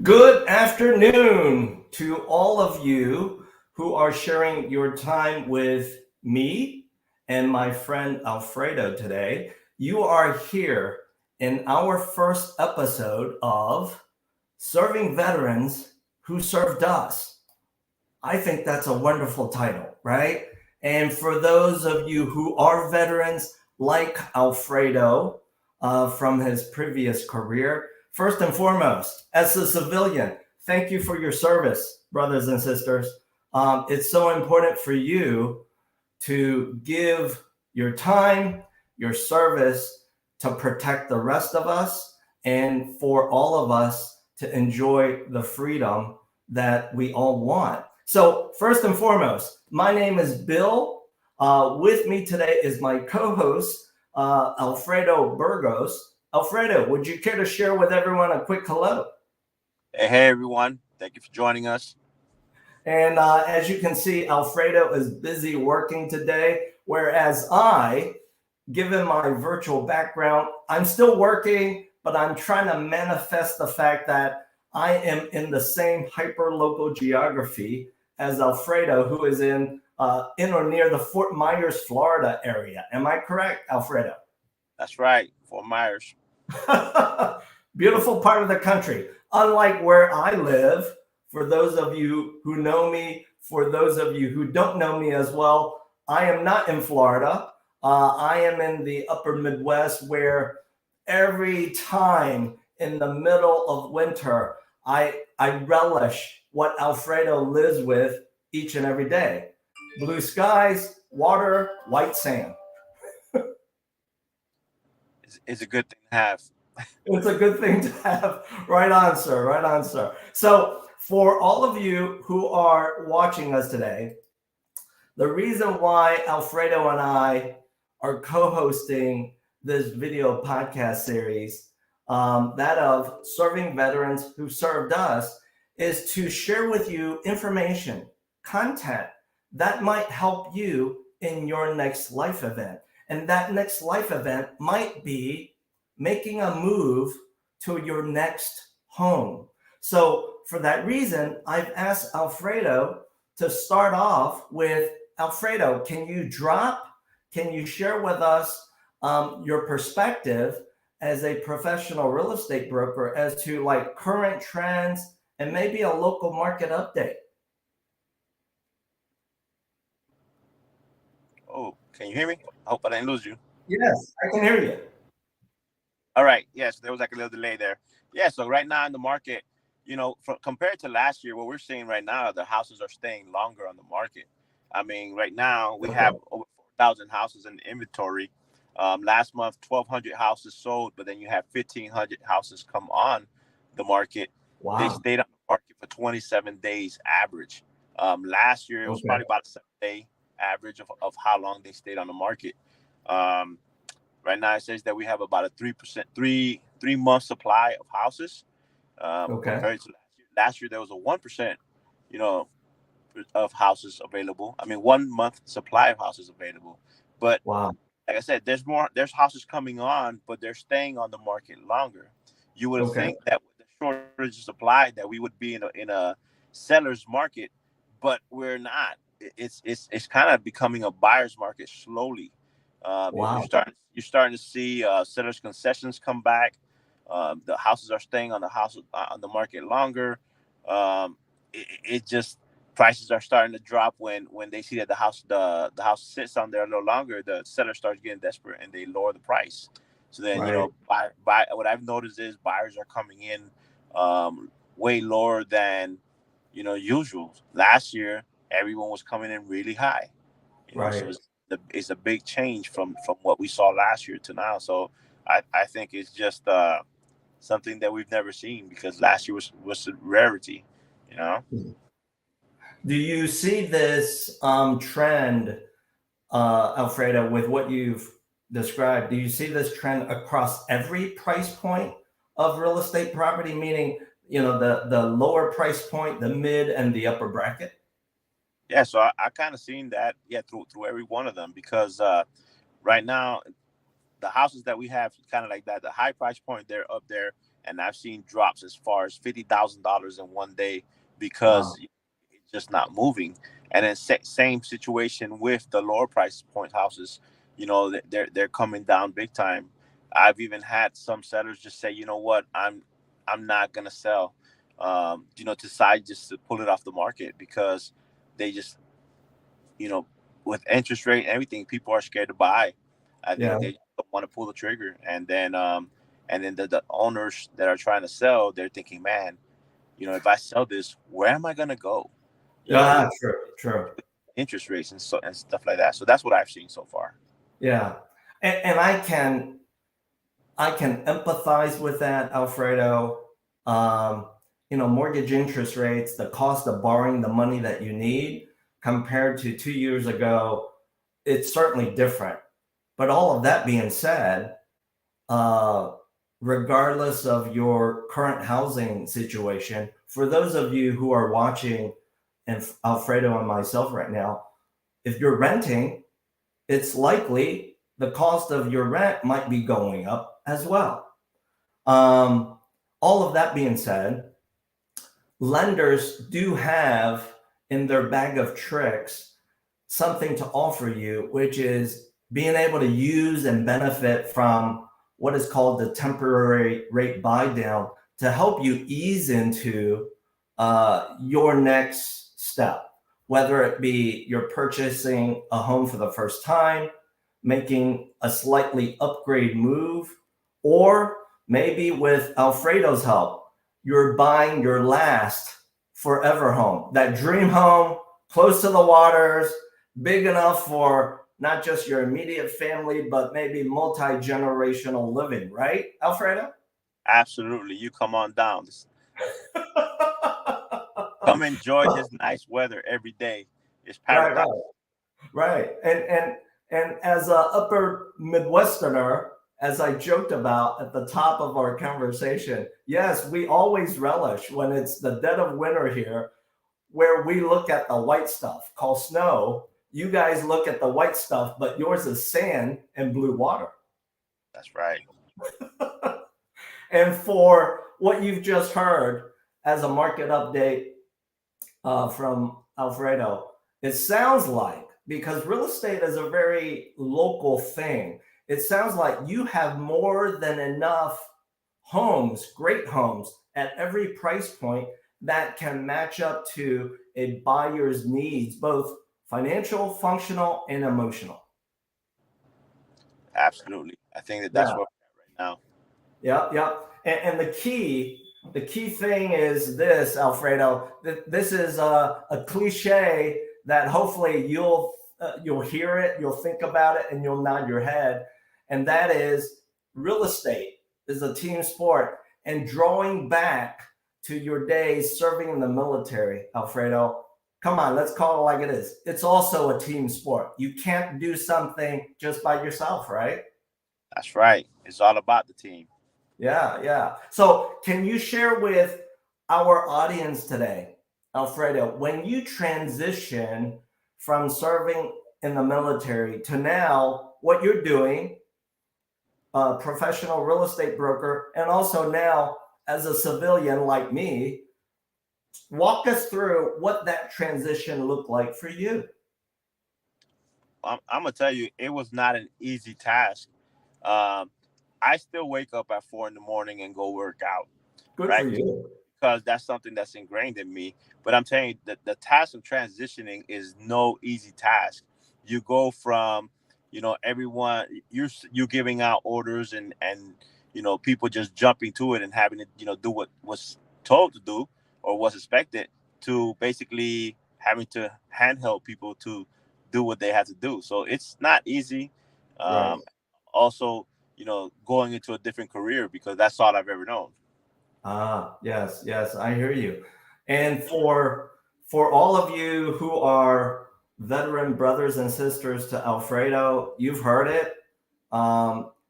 Good afternoon to all of you who are sharing your time with me and my friend Alfredo today. You are here in our first episode of Serving Veterans Who Served Us. I think that's a wonderful title, right? And for those of you who are veterans like Alfredo from his previous career, first and foremost, as a civilian, thank you for your service, brothers and sisters. It's so important for you to give your time, your service to protect the rest of us and for all of us to enjoy the freedom that we all want. So, first and foremost, my name is Bill. With me today is my co host, Alfredo Burgos. Alfredo, would you care to share with everyone a quick hello? Hey, everyone. Thank you for joining us. And as you can see, Alfredo is busy working today, whereas given my virtual background, I'm still working, but I'm trying to manifest the fact that I am in the same hyper local geography as Alfredo, who is in or near the Fort Myers, Florida area. Am I correct, Alfredo? That's right, Fort Myers. Beautiful part of the country. Unlike where I live, for those of you who know me, for those of you who don't know me as well, I am not in Florida. I am in the upper Midwest where every time in the middle of winter, I relish what Alfredo lives with each and every day. Blue skies, water, white sand. It's a good thing to have. It's a good thing to have. Right on, sir. Right on, sir. So, for all of you who are watching us today, the reason why Alfredo and I are co hosting this video podcast series, that of Serving Veterans Who Served Us, is to share with you information, content that might help you in your next life event. And that next life event might be making a move to your next home. So, for that reason, I've asked Alfredo to start off with Alfredo, can you share with us your perspective as a professional real estate broker as to like current trends and maybe a local market update? Oh, can you hear me? I hope I didn't lose you. Yes, I can hear you. All right. Yes, there was like a little delay there. Yeah. So right now in the market, compared to last year, what we're seeing right now, the houses are staying longer on the market. I mean, right now we Okay. have over 4,000 houses in inventory. Last month, 1,200 houses sold, but then you have 1,500 houses come on the market. They Wow. stayed on the market for 27 days average. Last year, it was Okay. probably about a 7 day average of how long they stayed on the market. Um, right now, it says that we have about a 3%, 3 month supply of houses Okay. compared to last year. Last year, there was a 1%, you know, of houses available. I mean, 1 month supply of houses available. But Wow. like I said, there's houses coming on, but they're staying on the market longer. You would Okay. think that with the shortage of supply that we would be in a seller's market, but we're not. It's kind of becoming a buyer's market slowly. Wow. You're starting to see sellers concessions come back. The houses are staying on the market longer. It just prices are starting to drop when they see that the house sits on there no longer. The seller starts getting desperate and they lower the price. So then Right. buy what I've noticed is buyers are coming in way lower than usual. Last year everyone was coming in really high. So Right. it's a big change from what we saw last year to now. So I think it's just something that we've never seen because last year was a rarity. You know. Do you see this trend, Alfredo, with what you've described? Do you see this trend across every price point of real estate property, meaning the lower price point, the mid, and the upper bracket? Yeah, so I kind of seen that, yeah, through every one of them because right now the houses that we have kind of like that, the high price point, they're up there and I've seen drops as far as $50,000 in one day because Wow. it's just not moving. And then same situation with the lower price point houses. They're coming down big time. I've even had some sellers just say, you know what, I'm not gonna sell, decide just to pull it off the market because they just, you know, with interest rate and everything, people are scared to buy. I Yeah. think they don't want to pull the trigger, and then the owners that are trying to sell, they're thinking, man, if I sell this, where am I gonna go? With Yeah, true, true. interest rates and stuff like that. So that's what I've seen so far. Yeah. And I can empathize with that, Alfredo. Mortgage interest rates, the cost of borrowing the money that you need compared to 2 years ago, it's certainly different. But all of that being said, uh, regardless of your current housing situation, for those of you who are watching, and Alfredo and myself right now, if you're renting, it's likely the cost of your rent might be going up as well. Um, all of that being said, lenders do have in their bag of tricks something to offer you, which is being able to use and benefit from what is called the temporary rate buy down to help you ease into your next step, whether it be you're purchasing a home for the first time, making a slightly upgrade move, or maybe with Alfredo's help, you're buying your last forever home, that dream home close to the waters, big enough for not just your immediate family, but maybe multi-generational living, right, Alfredo? Absolutely, you come on down. Come enjoy this nice weather every day. It's Right, paradise. right, right. And as a upper Midwesterner, as I joked about at the top of our conversation, yes, we always relish when it's the dead of winter here, where we look at the white stuff called snow. You guys look at the white stuff, but yours is sand and blue water. That's right. And for what you've just heard as a market update from Alfredo, it sounds like, because real estate is a very local thing, it sounds like you have more than enough homes, great homes at every price point that can match up to a buyer's needs, both financial, functional, and emotional. Absolutely. I think that Yeah, that's where we're at right now. yeah, yeah. And the key thing is this, Alfredo. This is a cliche that hopefully you'll hear it, you'll think about it, and you'll nod your head. And that is, real estate is a team sport. And drawing back to your days serving in the military, Alfredo, come on, let's call it like it is. It's also a team sport. You can't do something just by yourself, right? That's right. It's all about the team. Yeah, yeah. So, can you share with our audience today, Alfredo, when you transition from serving in the military to now what you're doing, a professional real estate broker, and also now as a civilian like me, walk us through what that transition looked like for you. I'm gonna tell you, it was not an easy task. Um, I still wake up at 4 in the morning and go work out, Good for right? you. Because that's something that's ingrained in me. But I'm telling you, the task of transitioning is no easy task. You go from, everyone you giving out orders and people just jumping to it and having to do what was told to do or was expected, to basically having to handheld people to do what they had to do. So it's not easy. Right. Um, Also, going into a different career because that's all I've ever known. Ah, yes, yes, I hear you. And for all of you who are veteran brothers and sisters to Alfredo, you've heard it.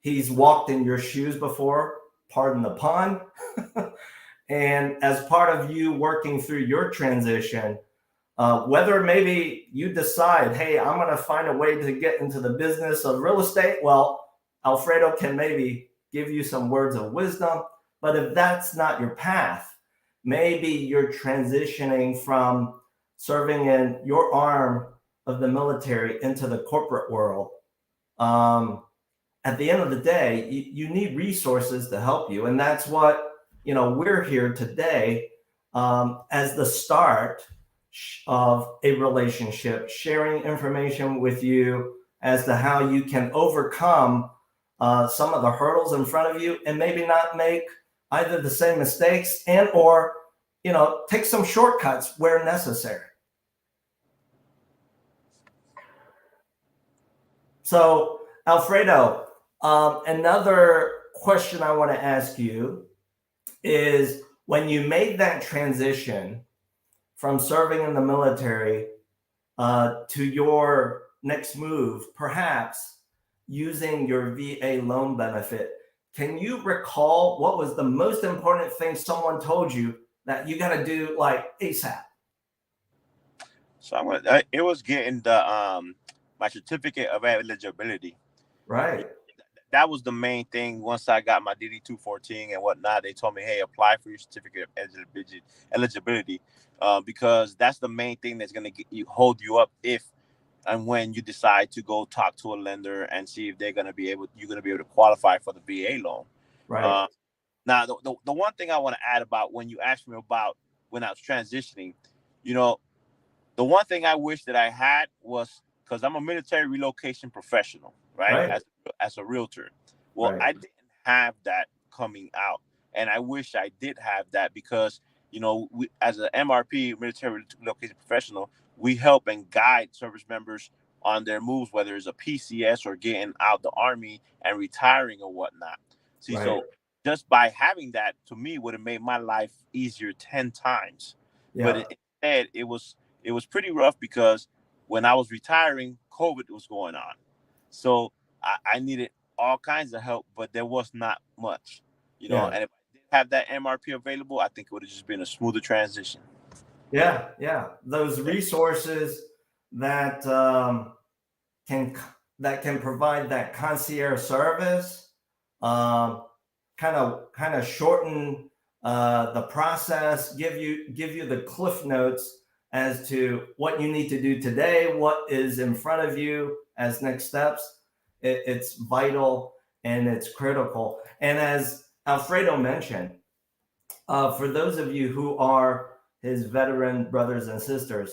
He's walked in your shoes before, pardon the pun. And as part of you working through your transition, whether maybe you decide, hey, I'm going to find a way to get into the business of real estate, well, Alfredo can maybe give you some words of wisdom. But if that's not your path, maybe you're transitioning from serving in your arm of the military into the corporate world. At the end of the day, you need resources to help you. And that's what, we're here today, as the start of a relationship, sharing information with you as to how you can overcome some of the hurdles in front of you, and maybe not make either the same mistakes and or take some shortcuts where necessary. So, Alfredo, another question I want to ask you is, when you made that transition from serving in the military to your next move, perhaps using your VA loan benefit, can you recall what was the most important thing someone told you that you got to do like ASAP? So it was getting the my certificate of eligibility. Right. That was the main thing. Once I got my DD 214 and whatnot, they told me, hey, apply for your certificate of eligibility, because that's the main thing that's going to hold you up if and when you decide to go talk to a lender and see if you're going to be able to qualify for the VA loan. Right. Now, the one thing I want to add about when you asked me about when I was transitioning, the one thing I wish that I had was, because I'm a military relocation professional, right? Right. As a realtor. Well, Right. I didn't have that coming out. And I wish I did have that, because, we, as an MRP, military relocation professional, we help and guide service members on their moves, whether it's a PCS or getting out the Army and retiring or whatnot. See, Right. so just by having that, to me, would have made my life easier 10 times. But Yeah. instead, it was pretty rough, because when I was retiring, COVID was going on. So I needed all kinds of help, but there was not much, Yeah. and if I did have that MRP available, I think it would have just been a smoother transition. Yeah. Yeah. Those resources that can that can provide that concierge service, um, kind of shorten the process, give you the cliff notes as to what you need to do today, what is in front of you as next steps. It's vital and it's critical. And as Alfredo mentioned, for those of you who are his veteran brothers and sisters,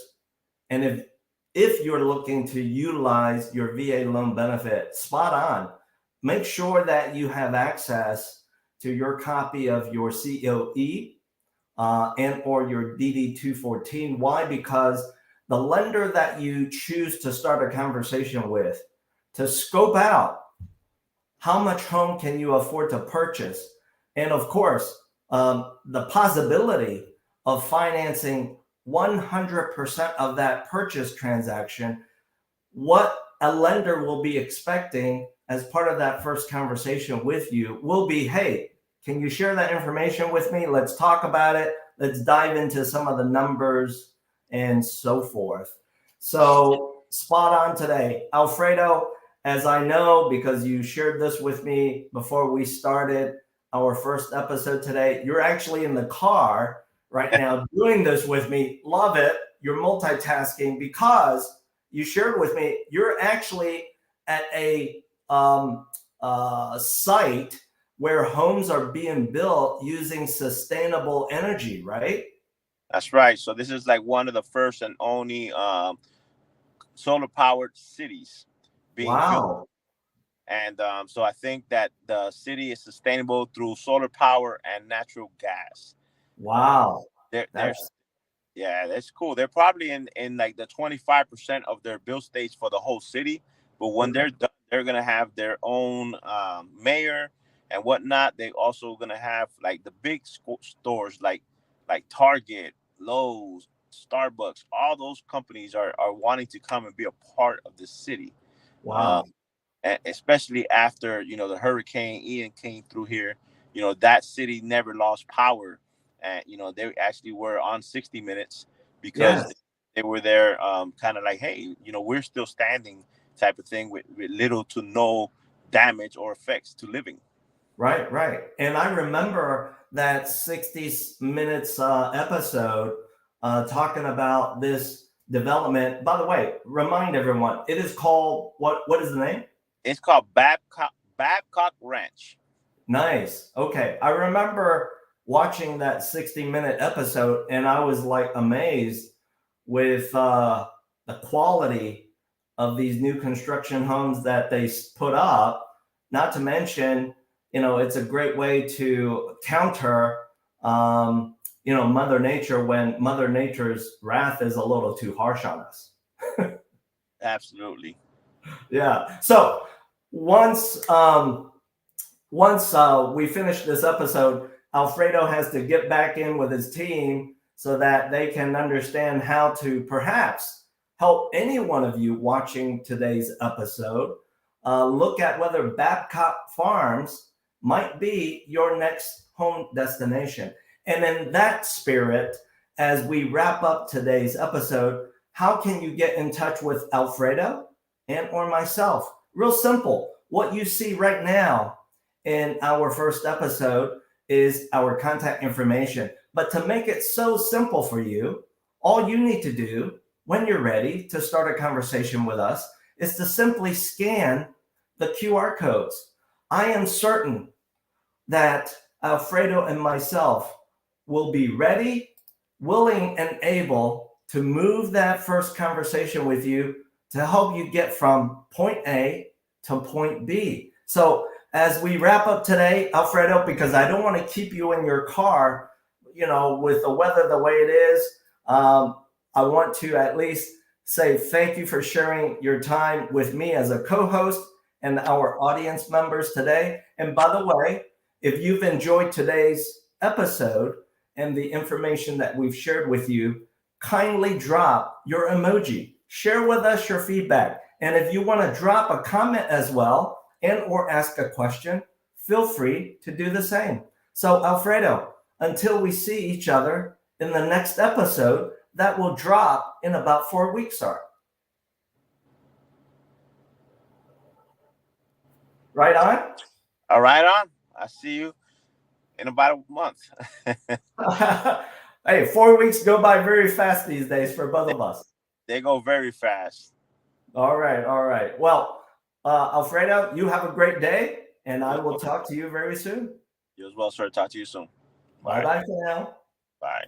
and if you're looking to utilize your VA loan benefit, spot on. Make sure that you have access to your copy of your COE and or your DD 214. Why? Because the lender that you choose to start a conversation with, to scope out how much home can you afford to purchase, and of course, the possibility of financing 100% of that purchase transaction, what a lender will be expecting as part of that first conversation with you will be, hey, can you share that information with me? Let's talk about it. Let's dive into some of the numbers and so forth. So spot on today. Alfredo, as I know, because you shared this with me before we started our first episode today, you're actually in the car right now doing this with me. Love it. You're multitasking, because you shared with me you're actually at a site where homes are being built using sustainable energy, right? That's right. So this is like one of the first and only solar powered cities being built. Wow. And so I think that the city is sustainable through solar power and natural gas. Um, Wow. there's That's Yeah, that's cool. They're probably in like the 25% of their build stage for the whole city. But when okay. they're done, they're gonna have their own mayor and whatnot. They also gonna have like the big stores like Target, Lowe's, Starbucks. All those companies are wanting to come and be a part of the city. Wow. And especially after the Hurricane Ian came through here, that city never lost power, and they actually were on 60 Minutes because Yes. they were there, kind of like, hey, we're still standing, type of thing, with little to no damage or effects to living. Right, right. And I remember that 60 minutes episode talking about this development. By the way, remind everyone, it is called what is the name? It's called Babcock Ranch. Nice. Okay. I remember watching that 60-minute episode and I was like amazed with the quality of these new construction homes that they put up. Not to mention, it's a great way to counter, Mother Nature when Mother Nature's wrath is a little too harsh on us. Absolutely. Yeah. So once we finish this episode, Alfredo has to get back in with his team so that they can understand how to perhaps help any one of you watching today's episode look at whether Babcock Farms might be your next home destination. And in that spirit, as we wrap up today's episode, how can you get in touch with Alfredo and or myself? Real simple. What you see right now in our first episode is our contact information. But to make it so simple for you, all you need to do when you're ready to start a conversation with us is to simply scan the QR codes. I am certain that Alfredo and myself will be ready, willing, and able to move that first conversation with you to help you get from point A to point B. So as we wrap up today, Alfredo, because I don't want to keep you in your car, with the weather the way it is, I want to at least say thank you for sharing your time with me as a co-host and our audience members today. And by the way, if you've enjoyed today's episode and the information that we've shared with you, kindly drop your emoji. Share with us your feedback. And if you want to drop a comment as well and or ask a question, feel free to do the same. So Alfredo, until we see each other in the next episode, that will drop in about 4 weeks, sir. Right on? All right, on. I see you in about a month. Hey, 4 weeks go by very fast these days for both of us. They go very fast. All right, all right. Well, Alfredo, you have a great day, and I will talk to you very soon. You as well, sir. Talk to you soon. Bye-bye for now. Bye.